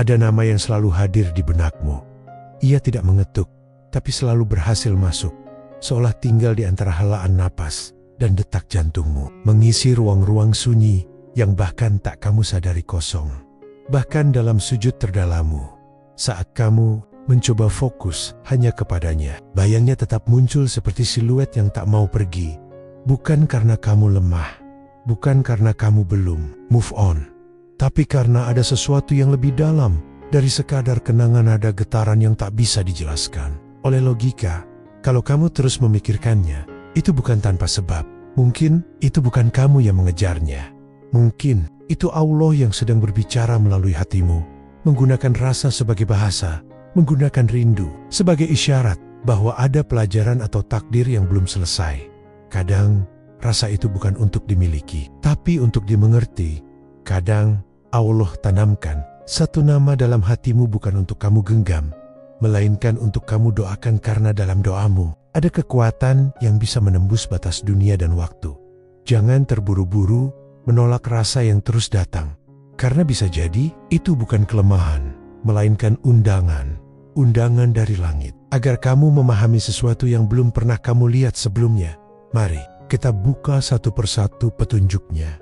Ada nama yang selalu hadir di benakmu. Ia tidak mengetuk, tapi selalu berhasil masuk, seolah tinggal di antara helaan napas dan detak jantungmu, mengisi ruang-ruang sunyi yang bahkan tak kamu sadari kosong. Bahkan dalam sujud terdalammu, saat kamu mencoba fokus hanya kepadanya, bayangnya tetap muncul seperti siluet yang tak mau pergi. Bukan karena kamu lemah, bukan karena kamu belum move on, tapi karena ada sesuatu yang lebih dalam dari sekadar kenangan, ada getaran yang tak bisa dijelaskan oleh logika. Kalau kamu terus memikirkannya, itu bukan tanpa sebab. Mungkin itu bukan kamu yang mengejarnya. Mungkin itu Allah yang sedang berbicara melalui hatimu, menggunakan rasa sebagai bahasa, menggunakan rindu sebagai isyarat bahwa ada pelajaran atau takdir yang belum selesai. Kadang rasa itu bukan untuk dimiliki, tapi untuk dimengerti. Kadang Allah tanamkan satu nama dalam hatimu bukan untuk kamu genggam, melainkan untuk kamu doakan, karena dalam doamu ada kekuatan yang bisa menembus batas dunia dan waktu. Jangan terburu-buru menolak rasa yang terus datang, karena bisa jadi itu bukan kelemahan, melainkan undangan dari langit, agar kamu memahami sesuatu yang belum pernah kamu lihat sebelumnya. Mari kita buka satu persatu petunjuknya,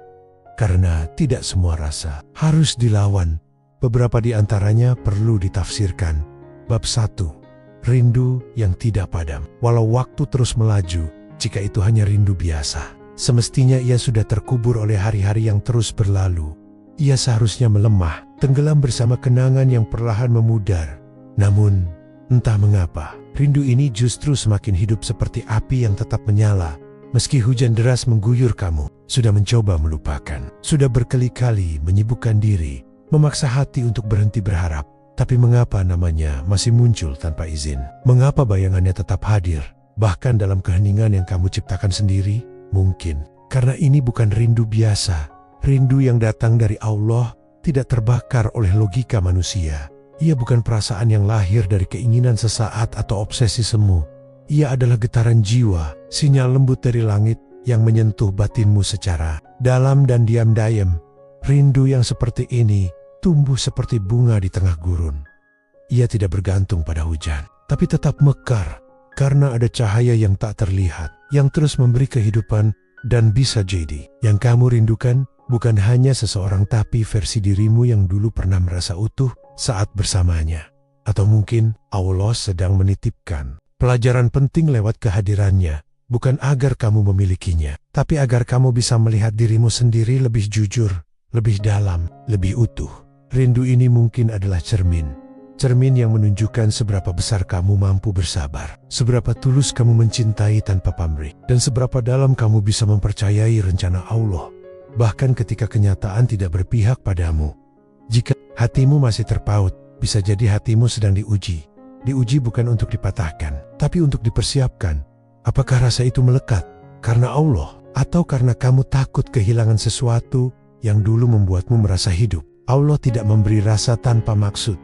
karena tidak semua rasa harus dilawan. Beberapa di antaranya perlu ditafsirkan. Bab 1. Rindu yang tidak padam. Walau waktu terus melaju, jika itu hanya rindu biasa, semestinya ia sudah terkubur oleh hari-hari yang terus berlalu. Ia seharusnya melemah, tenggelam bersama kenangan yang perlahan memudar. Namun, entah mengapa, rindu ini justru semakin hidup seperti api yang tetap menyala. Meski hujan deras mengguyur kamu, sudah mencoba melupakan, sudah berkali-kali menyibukkan diri, memaksa hati untuk berhenti berharap. Tapi mengapa namanya masih muncul tanpa izin? Mengapa bayangannya tetap hadir, bahkan dalam keheningan yang kamu ciptakan sendiri? Mungkin karena ini bukan rindu biasa. Rindu yang datang dari Allah, tidak terbakar oleh logika manusia. Ia bukan perasaan yang lahir dari keinginan sesaat atau obsesi semu. Ia adalah getaran jiwa, sinyal lembut dari langit yang menyentuh batinmu secara dalam dan diam-diam. Rindu yang seperti ini tumbuh seperti bunga di tengah gurun. Ia tidak bergantung pada hujan, tapi tetap mekar karena ada cahaya yang tak terlihat, yang terus memberi kehidupan. Dan bisa jadi yang kamu rindukan bukan hanya seseorang, tapi versi dirimu yang dulu pernah merasa utuh saat bersamanya. Atau mungkin Allah sedang menitipkan pelajaran penting lewat kehadirannya, bukan agar kamu memilikinya, tapi agar kamu bisa melihat dirimu sendiri lebih jujur, lebih dalam, lebih utuh. Rindu ini mungkin adalah cermin yang menunjukkan seberapa besar kamu mampu bersabar, seberapa tulus kamu mencintai tanpa pamrih, dan seberapa dalam kamu bisa mempercayai rencana Allah, bahkan ketika kenyataan tidak berpihak padamu. Jika hatimu masih terpaut, bisa jadi hatimu sedang diuji. Diuji bukan untuk dipatahkan, tapi untuk dipersiapkan. Apakah rasa itu melekat karena Allah, atau karena kamu takut kehilangan sesuatu yang dulu membuatmu merasa hidup? Allah tidak memberi rasa tanpa maksud.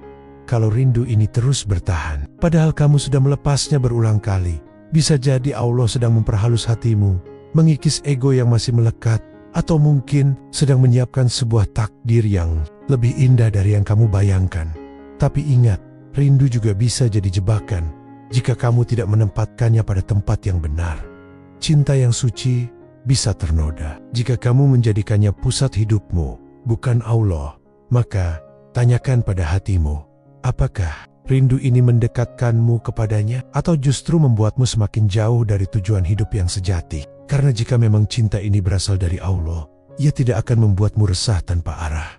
Kalau rindu ini terus bertahan, padahal kamu sudah melepasnya berulang kali, bisa jadi Allah sedang memperhalus hatimu, mengikis ego yang masih melekat, atau mungkin sedang menyiapkan sebuah takdir yang lebih indah dari yang kamu bayangkan. Tapi ingat, rindu juga bisa jadi jebakan jika kamu tidak menempatkannya pada tempat yang benar. Cinta yang suci bisa ternoda jika kamu menjadikannya pusat hidupmu, bukan Allah. Maka tanyakan pada hatimu, apakah rindu ini mendekatkanmu kepadanya, atau justru membuatmu semakin jauh dari tujuan hidup yang sejati? Karena jika memang cinta ini berasal dari Allah, ia tidak akan membuatmu resah tanpa arah.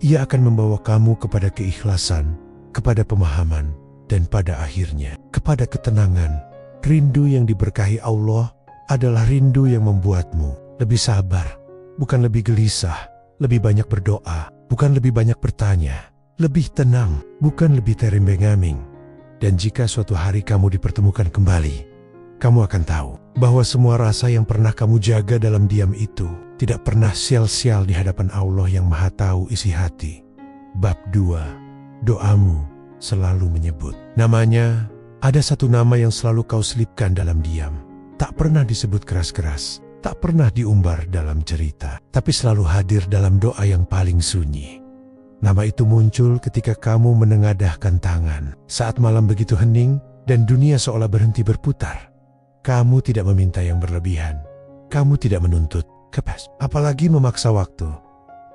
Ia akan membawa kamu kepada keikhlasan, kepada pemahaman, dan pada akhirnya kepada ketenangan. Rindu yang diberkahi Allah adalah rindu yang membuatmu lebih sabar, bukan lebih gelisah, lebih banyak berdoa, bukan lebih banyak bertanya, lebih tenang, bukan lebih terembeng-ambing. Dan jika suatu hari kamu dipertemukan kembali, kamu akan tahu bahwa semua rasa yang pernah kamu jaga dalam diam itu tidak pernah sial-sial di hadapan Allah yang Maha Tahu isi hati. Bab 2. Doamu selalu menyebut namanya. Ada satu nama yang selalu kau selipkan dalam diam, tak pernah disebut keras-keras, tak pernah diumbar dalam cerita, tapi selalu hadir dalam doa yang paling sunyi. Nama itu muncul ketika kamu menengadahkan tangan. Saat malam begitu hening dan dunia seolah berhenti berputar. Kamu tidak meminta yang berlebihan. Kamu tidak menuntut kepas, apalagi memaksa waktu.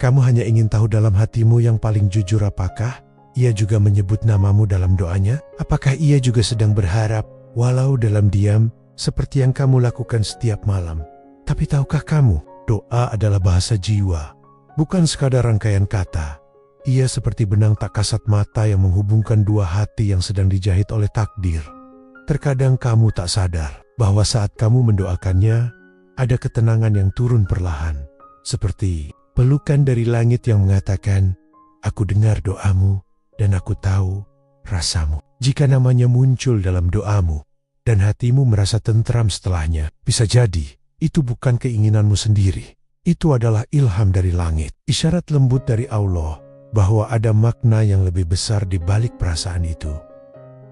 Kamu hanya ingin tahu dalam hatimu yang paling jujur, apakah ia juga menyebut namamu dalam doanya? Apakah ia juga sedang berharap, walau dalam diam, seperti yang kamu lakukan setiap malam? Tapi tahukah kamu, doa adalah bahasa jiwa, bukan sekadar rangkaian kata. Ia seperti benang tak kasat mata yang menghubungkan dua hati yang sedang dijahit oleh takdir. Terkadang kamu tak sadar bahwa saat kamu mendoakannya, ada ketenangan yang turun perlahan. Seperti pelukan dari langit yang mengatakan, aku dengar doamu dan aku tahu rasamu. Jika namanya muncul dalam doamu dan hatimu merasa tentram setelahnya, bisa jadi itu bukan keinginanmu sendiri. Itu adalah ilham dari langit, isyarat lembut dari Allah bahwa ada makna yang lebih besar di balik perasaan itu.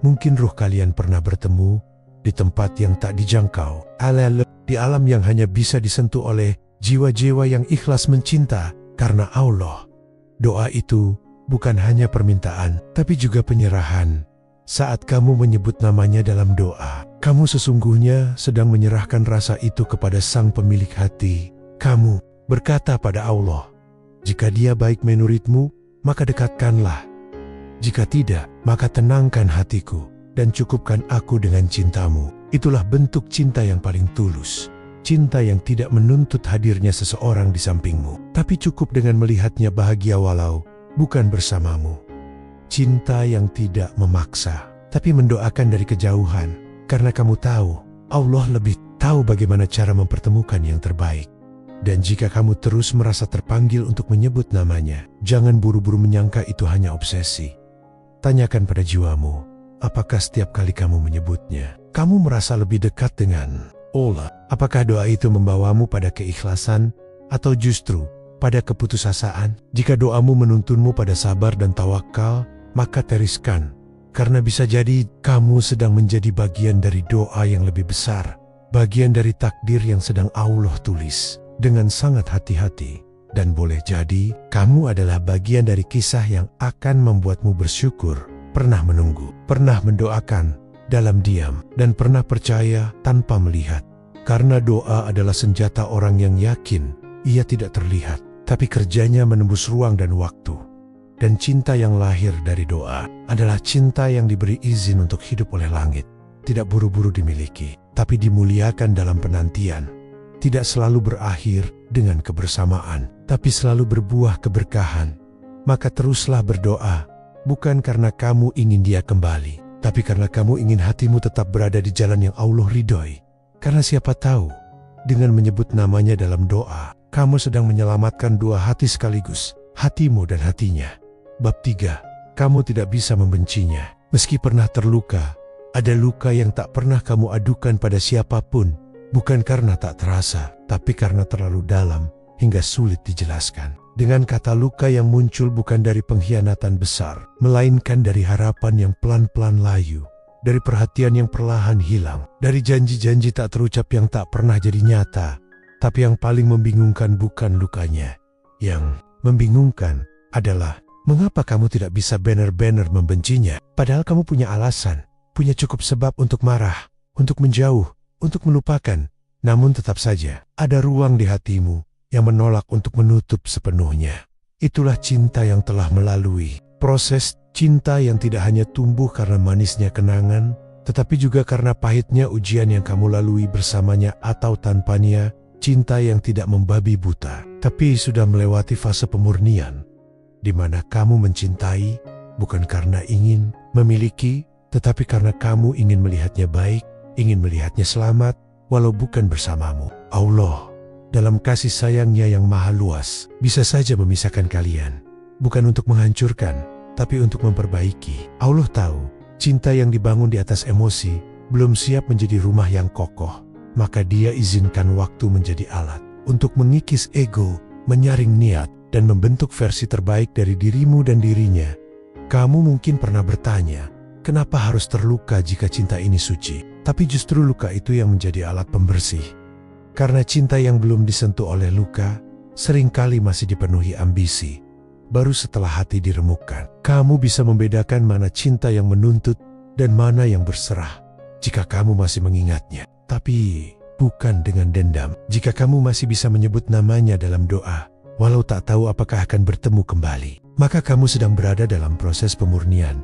Mungkin ruh kalian pernah bertemu di tempat yang tak dijangkau, di alam yang hanya bisa disentuh oleh jiwa-jiwa yang ikhlas mencinta karena Allah. Doa itu bukan hanya permintaan, tapi juga penyerahan. Saat kamu menyebut namanya dalam doa, kamu sesungguhnya sedang menyerahkan rasa itu kepada Sang Pemilik hati. Kamu berkata pada Allah, jika Dia baik menurutmu, maka dekatkanlah. Jika tidak, maka tenangkan hatiku dan cukupkan aku dengan cintamu. Itulah bentuk cinta yang paling tulus. Cinta yang tidak menuntut hadirnya seseorang di sampingmu, tapi cukup dengan melihatnya bahagia walau bukan bersamamu. Cinta yang tidak memaksa, tapi mendoakan dari kejauhan. Karena kamu tahu, Allah lebih tahu bagaimana cara mempertemukan yang terbaik. Dan jika kamu terus merasa terpanggil untuk menyebut namanya, jangan buru-buru menyangka itu hanya obsesi. Tanyakan pada jiwamu, apakah setiap kali kamu menyebutnya, kamu merasa lebih dekat dengan Allah? Apakah doa itu membawamu pada keikhlasan atau justru pada keputusasaan? Jika doamu menuntunmu pada sabar dan tawakal, maka teriskan. Karena bisa jadi kamu sedang menjadi bagian dari doa yang lebih besar, bagian dari takdir yang sedang Allah tulis dengan sangat hati-hati. Dan boleh jadi kamu adalah bagian dari kisah yang akan membuatmu bersyukur, pernah menunggu, pernah mendoakan dalam diam, dan pernah percaya tanpa melihat. Karena doa adalah senjata orang yang yakin ia tidak terlihat, tapi kerjanya menembus ruang dan waktu. Dan cinta yang lahir dari doa adalah cinta yang diberi izin untuk hidup oleh langit. Tidak buru-buru dimiliki, tapi dimuliakan dalam penantian. Tidak selalu berakhir dengan kebersamaan, tapi selalu berbuah keberkahan. Maka teruslah berdoa, bukan karena kamu ingin dia kembali, tapi karena kamu ingin hatimu tetap berada di jalan yang Allah ridhoi. Karena siapa tahu, dengan menyebut namanya dalam doa, kamu sedang menyelamatkan dua hati sekaligus, hatimu dan hatinya. Bab 3. Kamu tidak bisa membencinya. Meski pernah terluka, ada luka yang tak pernah kamu adukan pada siapapun. Bukan karena tak terasa, tapi karena terlalu dalam hingga sulit dijelaskan. Dengan kata luka yang muncul bukan dari pengkhianatan besar, melainkan dari harapan yang pelan-pelan layu, dari perhatian yang perlahan hilang, dari janji-janji tak terucap yang tak pernah jadi nyata. Tapi yang paling membingungkan bukan lukanya. Yang membingungkan adalah mengapa kamu tidak bisa benar-benar membencinya, padahal kamu punya alasan, punya cukup sebab untuk marah, untuk menjauh, untuk melupakan. Namun tetap saja ada ruang di hatimu yang menolak untuk menutup sepenuhnya. Itulah cinta yang telah melalui proses cinta yang tidak hanya tumbuh karena manisnya kenangan, tetapi juga karena pahitnya ujian yang kamu lalui bersamanya atau tanpanya. Cinta yang tidak membabi buta, tapi sudah melewati fase pemurnian, di mana kamu mencintai bukan karena ingin memiliki, tetapi karena kamu ingin melihatnya baik, ingin melihatnya selamat, walau bukan bersamamu. Allah, dalam kasih sayangnya yang maha luas, bisa saja memisahkan kalian, bukan untuk menghancurkan, tapi untuk memperbaiki. Allah tahu, cinta yang dibangun di atas emosi belum siap menjadi rumah yang kokoh. Maka dia izinkan waktu menjadi alat untuk mengikis ego, menyaring niat, dan membentuk versi terbaik dari dirimu dan dirinya. Kamu mungkin pernah bertanya, kenapa harus terluka jika cinta ini suci? Tapi justru luka itu yang menjadi alat pembersih. Karena cinta yang belum disentuh oleh luka, seringkali masih dipenuhi ambisi. baru setelah hati diremukkan. Kamu bisa membedakan mana cinta yang menuntut dan mana yang berserah jika kamu masih mengingatnya, tapi bukan dengan dendam. Jika kamu masih bisa menyebut namanya dalam doa, walau tak tahu apakah akan bertemu kembali, maka kamu sedang berada dalam proses pemurnian.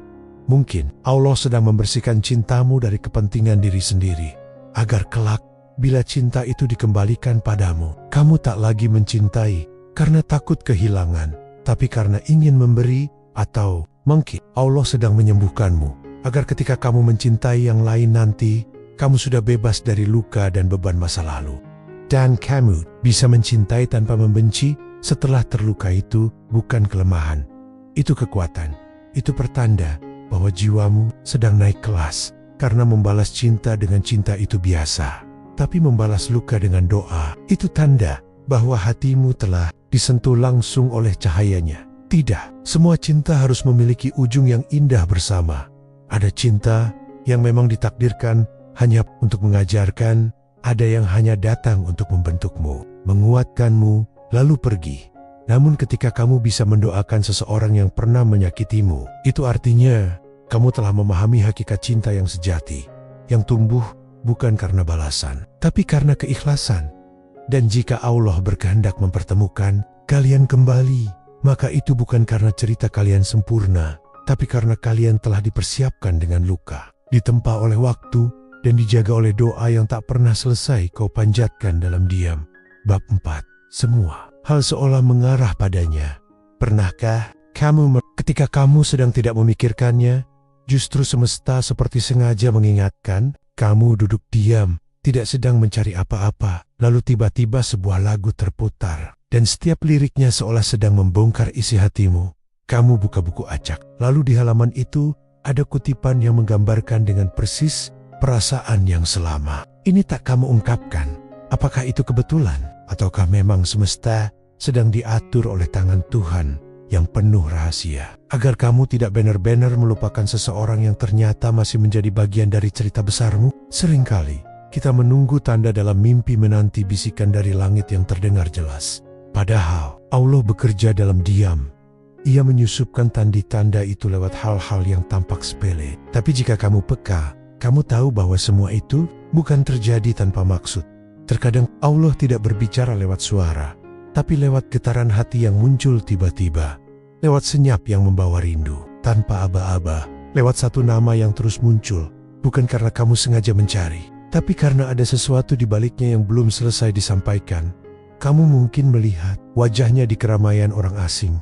Mungkin Allah sedang membersihkan cintamu dari kepentingan diri sendiri, agar kelak bila cinta itu dikembalikan padamu, kamu tak lagi mencintai karena takut kehilangan, tapi karena ingin memberi. Atau mungkin Allah sedang menyembuhkanmu, agar ketika kamu mencintai yang lain nanti, kamu sudah bebas dari luka dan beban masa lalu. Dan kamu bisa mencintai tanpa membenci setelah terluka. Itu bukan kelemahan, itu kekuatan. Itu pertanda bahwa jiwamu sedang naik kelas, karena membalas cinta dengan cinta itu biasa. Tapi membalas luka dengan doa, itu tanda bahwa hatimu telah disentuh langsung oleh cahayanya. Tidak, semua cinta harus memiliki ujung yang indah bersama. Ada cinta yang memang ditakdirkan hanya untuk mengajarkan, ada yang hanya datang untuk membentukmu, menguatkanmu, lalu pergi. Namun ketika kamu bisa mendoakan seseorang yang pernah menyakitimu, itu artinya kamu telah memahami hakikat cinta yang sejati, yang tumbuh bukan karena balasan, tapi karena keikhlasan. Dan jika Allah berkehendak mempertemukan kalian kembali, maka itu bukan karena cerita kalian sempurna, tapi karena kalian telah dipersiapkan dengan luka, ditempa oleh waktu, dan dijaga oleh doa yang tak pernah selesai kau panjatkan dalam diam. Bab 4. Semua hal seolah mengarah padanya. Pernahkah kamu ketika kamu sedang tidak memikirkannya, justru semesta seperti sengaja mengingatkan, kamu duduk diam, tidak sedang mencari apa-apa, lalu tiba-tiba sebuah lagu terputar, dan setiap liriknya seolah sedang membongkar isi hatimu. Kamu buka buku acak, lalu di halaman itu ada kutipan yang menggambarkan dengan persis perasaan yang selama ini tak kamu ungkapkan. Apakah itu kebetulan? Ataukah memang semesta sedang diatur oleh tangan Tuhan yang penuh rahasia, agar kamu tidak benar-benar melupakan seseorang yang ternyata masih menjadi bagian dari cerita besarmu? Seringkali kita menunggu tanda dalam mimpi, menanti bisikan dari langit yang terdengar jelas. Padahal Allah bekerja dalam diam. Ia menyusupkan tanda-tanda itu lewat hal-hal yang tampak sepele. Tapi jika kamu peka, kamu tahu bahwa semua itu bukan terjadi tanpa maksud. Terkadang Allah tidak berbicara lewat suara, tapi lewat getaran hati yang muncul tiba-tiba. Lewat senyap yang membawa rindu, tanpa aba-aba. Lewat satu nama yang terus muncul, bukan karena kamu sengaja mencari, tapi karena ada sesuatu di baliknya yang belum selesai disampaikan. Kamu mungkin melihat wajahnya di keramaian orang asing,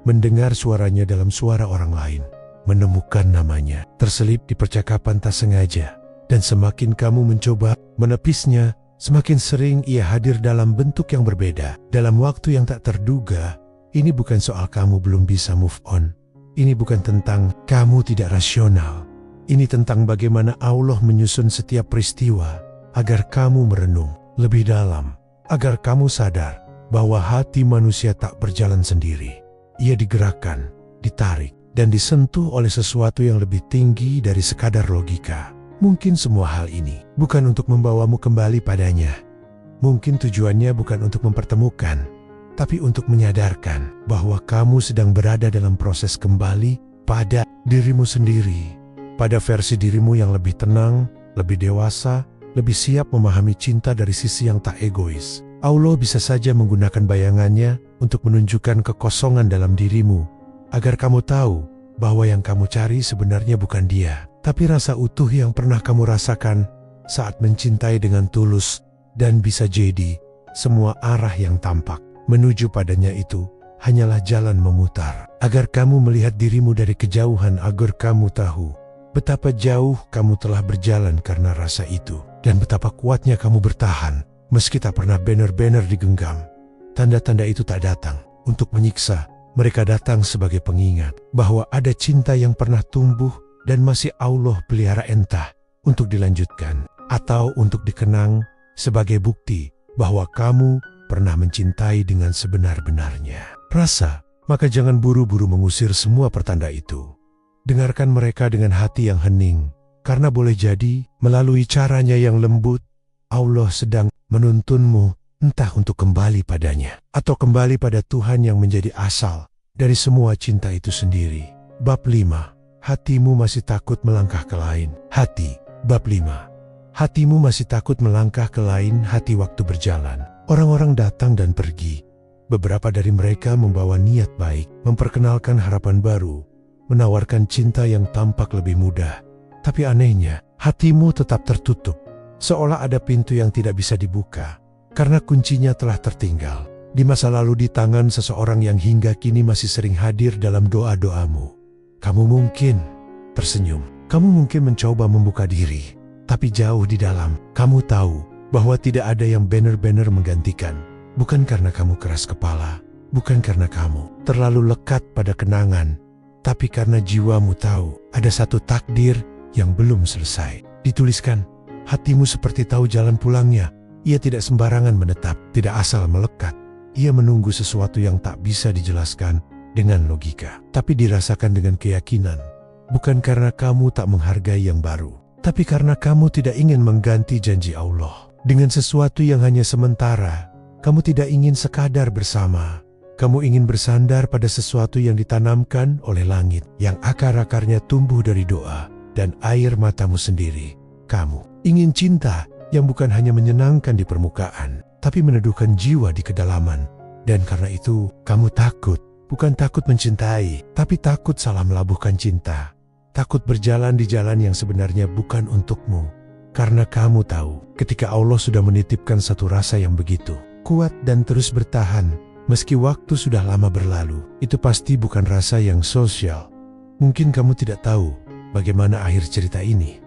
mendengar suaranya dalam suara orang lain, menemukan namanya terselip di percakapan tak sengaja. Dan semakin kamu mencoba menepisnya, semakin sering ia hadir dalam bentuk yang berbeda, dalam waktu yang tak terduga. Ini bukan soal kamu belum bisa move on. Ini bukan tentang kamu tidak rasional. Ini tentang bagaimana Allah menyusun setiap peristiwa agar kamu merenung lebih dalam, agar kamu sadar bahwa hati manusia tak berjalan sendiri. Ia digerakkan, ditarik, dan disentuh oleh sesuatu yang lebih tinggi dari sekadar logika. Mungkin semua hal ini bukan untuk membawamu kembali padanya. Mungkin tujuannya bukan untuk mempertemukan, tapi untuk menyadarkan bahwa kamu sedang berada dalam proses kembali pada dirimu sendiri. Pada versi dirimu yang lebih tenang, lebih dewasa, lebih siap memahami cinta dari sisi yang tak egois. Allah bisa saja menggunakan bayangannya untuk menunjukkan kekosongan dalam dirimu, agar kamu tahu bahwa yang kamu cari sebenarnya bukan dia, tapi rasa utuh yang pernah kamu rasakan saat mencintai dengan tulus. Dan bisa jadi semua arah yang tampak menuju padanya itu hanyalah jalan memutar, agar kamu melihat dirimu dari kejauhan, agar kamu tahu betapa jauh kamu telah berjalan karena rasa itu, dan betapa kuatnya kamu bertahan meski tak pernah benar-benar digenggam. Tanda-tanda itu tak datang untuk menyiksa, mereka datang sebagai pengingat bahwa ada cinta yang pernah tumbuh dan masih Allah pelihara, entah untuk dilanjutkan atau untuk dikenang sebagai bukti bahwa kamu pernah mencintai dengan sebenar-benarnya. Rasa, maka jangan buru-buru mengusir semua pertanda itu. Dengarkan mereka dengan hati yang hening, karena boleh jadi melalui caranya yang lembut, Allah sedang menuntunmu entah untuk kembali padanya, atau kembali pada Tuhan yang menjadi asal dari semua cinta itu sendiri. Bab 5. Hatimu masih takut melangkah ke lain hati. Bab 5. Hatimu masih takut melangkah ke lain hati waktu berjalan. Orang-orang datang dan pergi. Beberapa dari mereka membawa niat baik, memperkenalkan harapan baru, menawarkan cinta yang tampak lebih mudah. Tapi anehnya, hatimu tetap tertutup, seolah ada pintu yang tidak bisa dibuka, karena kuncinya telah tertinggal di masa lalu di tangan seseorang yang hingga kini masih sering hadir dalam doa-doamu. Kamu mungkin tersenyum, kamu mungkin mencoba membuka diri, tapi jauh di dalam, kamu tahu bahwa tidak ada yang benar-benar menggantikan. Bukan karena kamu keras kepala, bukan karena kamu terlalu lekat pada kenangan, tapi karena jiwamu tahu ada satu takdir yang belum selesai dituliskan. Hatimu seperti tahu jalan pulangnya. Ia tidak sembarangan menetap, tidak asal melekat. Ia menunggu sesuatu yang tak bisa dijelaskan dengan logika, tapi dirasakan dengan keyakinan. Bukan karena kamu tak menghargai yang baru, tapi karena kamu tidak ingin mengganti janji Allah dengan sesuatu yang hanya sementara. Kamu tidak ingin sekadar bersama. Kamu ingin bersandar pada sesuatu yang ditanamkan oleh langit, yang akar-akarnya tumbuh dari doa dan air matamu sendiri. Kamu ingin cinta yang bukan hanya menyenangkan di permukaan, tapi meneduhkan jiwa di kedalaman. Dan karena itu, kamu takut. Bukan takut mencintai, tapi takut salah melabuhkan cinta. Takut berjalan di jalan yang sebenarnya bukan untukmu. Karena kamu tahu, ketika Allah sudah menitipkan satu rasa yang begitu kuat dan terus bertahan, meski waktu sudah lama berlalu, itu pasti bukan rasa yang sosial. Mungkin kamu tidak tahu bagaimana akhir cerita ini.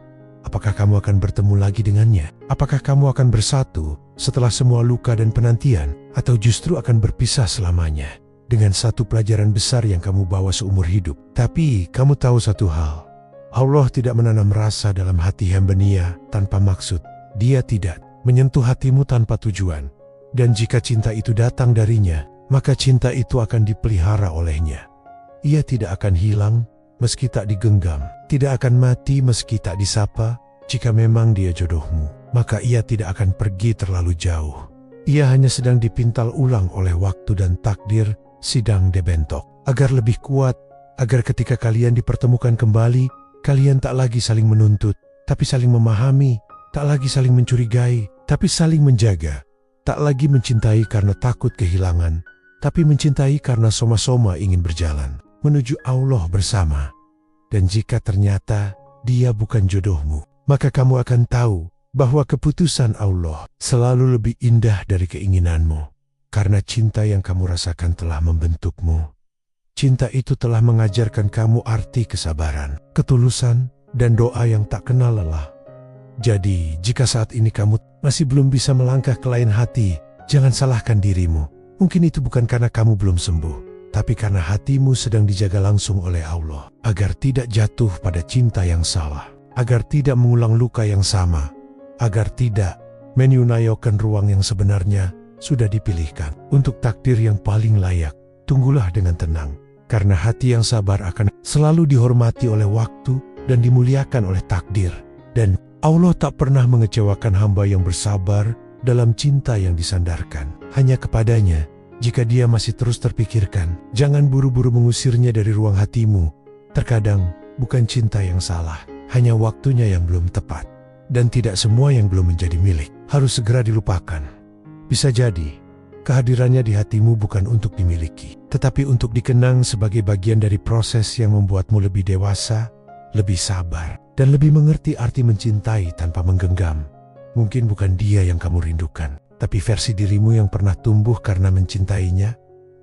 Apakah kamu akan bertemu lagi dengannya? Apakah kamu akan bersatu setelah semua luka dan penantian? Atau justru akan berpisah selamanya dengan satu pelajaran besar yang kamu bawa seumur hidup? Tapi kamu tahu satu hal, Allah tidak menanam rasa dalam hati hamba-Nya tanpa maksud. Dia tidak menyentuh hatimu tanpa tujuan. Dan jika cinta itu datang darinya, maka cinta itu akan dipelihara olehnya. Ia tidak akan hilang meski tak digenggam, tidak akan mati meski tak disapa. Jika memang dia jodohmu, maka ia tidak akan pergi terlalu jauh. Ia hanya sedang dipintal ulang oleh waktu dan takdir, sedang dibentuk agar lebih kuat, agar ketika kalian dipertemukan kembali, kalian tak lagi saling menuntut, tapi saling memahami, tak lagi saling mencurigai, tapi saling menjaga. Tak lagi mencintai karena takut kehilangan, tapi mencintai karena soma-soma ingin berjalan menuju Allah bersama. Dan jika ternyata dia bukan jodohmu, maka kamu akan tahu bahwa keputusan Allah selalu lebih indah dari keinginanmu. Karena cinta yang kamu rasakan telah membentukmu. Cinta itu telah mengajarkan kamu arti kesabaran, ketulusan, dan doa yang tak kenal lelah. Jadi, jika saat ini kamu masih belum bisa melangkah ke lain hati, jangan salahkan dirimu. Mungkin itu bukan karena kamu belum sembuh, tapi karena hatimu sedang dijaga langsung oleh Allah, agar tidak jatuh pada cinta yang salah, agar tidak mengulang luka yang sama, agar tidak menyunayokan ruang yang sebenarnya sudah dipilihkan untuk takdir yang paling layak. Tunggulah dengan tenang, karena hati yang sabar akan selalu dihormati oleh waktu dan dimuliakan oleh takdir. Dan Allah tak pernah mengecewakan hamba yang bersabar dalam cinta yang disandarkan hanya kepadanya. Jika dia masih terus terpikirkan, jangan buru-buru mengusirnya dari ruang hatimu. Terkadang bukan cinta yang salah, hanya waktunya yang belum tepat. Dan tidak semua yang belum menjadi milik harus segera dilupakan. Bisa jadi kehadirannya di hatimu bukan untuk dimiliki, tetapi untuk dikenang sebagai bagian dari proses yang membuatmu lebih dewasa, lebih sabar, dan lebih mengerti arti mencintai tanpa menggenggam. Mungkin bukan dia yang kamu rindukan, tapi versi dirimu yang pernah tumbuh karena mencintainya.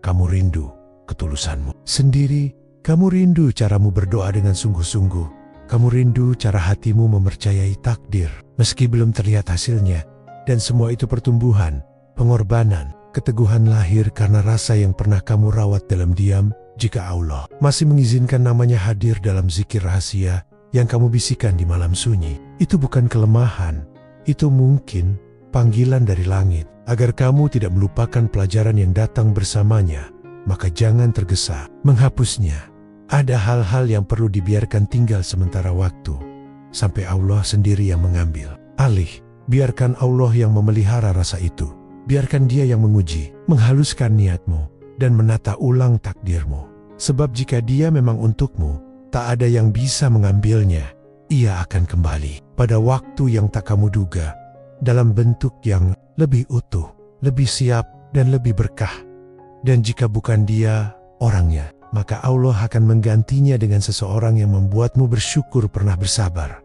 Kamu rindu ketulusanmu sendiri. Kamu rindu caramu berdoa dengan sungguh-sungguh. Kamu rindu cara hatimu mempercayai takdir, meski belum terlihat hasilnya. Dan semua itu pertumbuhan, pengorbanan, keteguhan lahir karena rasa yang pernah kamu rawat dalam diam. Jika Allah masih mengizinkan namanya hadir dalam zikir rahasia yang kamu bisikan di malam sunyi, itu bukan kelemahan. Itu mungkin panggilan dari langit agar kamu tidak melupakan pelajaran yang datang bersamanya. Maka jangan tergesa menghapusnya. Ada hal-hal yang perlu dibiarkan tinggal sementara waktu, sampai Allah sendiri yang mengambil alih. Biarkan Allah yang memelihara rasa itu. Biarkan Dia yang menguji, menghaluskan niatmu, dan menata ulang takdirmu. Sebab jika dia memang untukmu, tak ada yang bisa mengambilnya. Ia akan kembali pada waktu yang tak kamu duga, dalam bentuk yang lebih utuh, lebih siap, dan lebih berkah. Dan jika bukan dia orangnya, maka Allah akan menggantinya dengan seseorang yang membuatmu bersyukur pernah bersabar.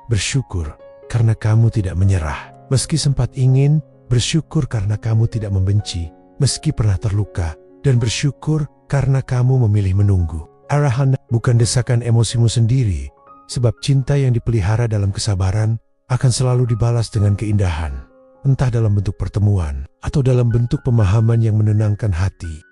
Bersyukur karena kamu tidak menyerah. Meski sempat ingin, bersyukur karena kamu tidak membenci. Meski pernah terluka, dan bersyukur karena kamu memilih menunggu. Arahan bukan desakan emosimu sendiri, sebab cinta yang dipelihara dalam kesabaran akan selalu dibalas dengan keindahan. Entah dalam bentuk pertemuan, atau dalam bentuk pemahaman yang menenangkan hati.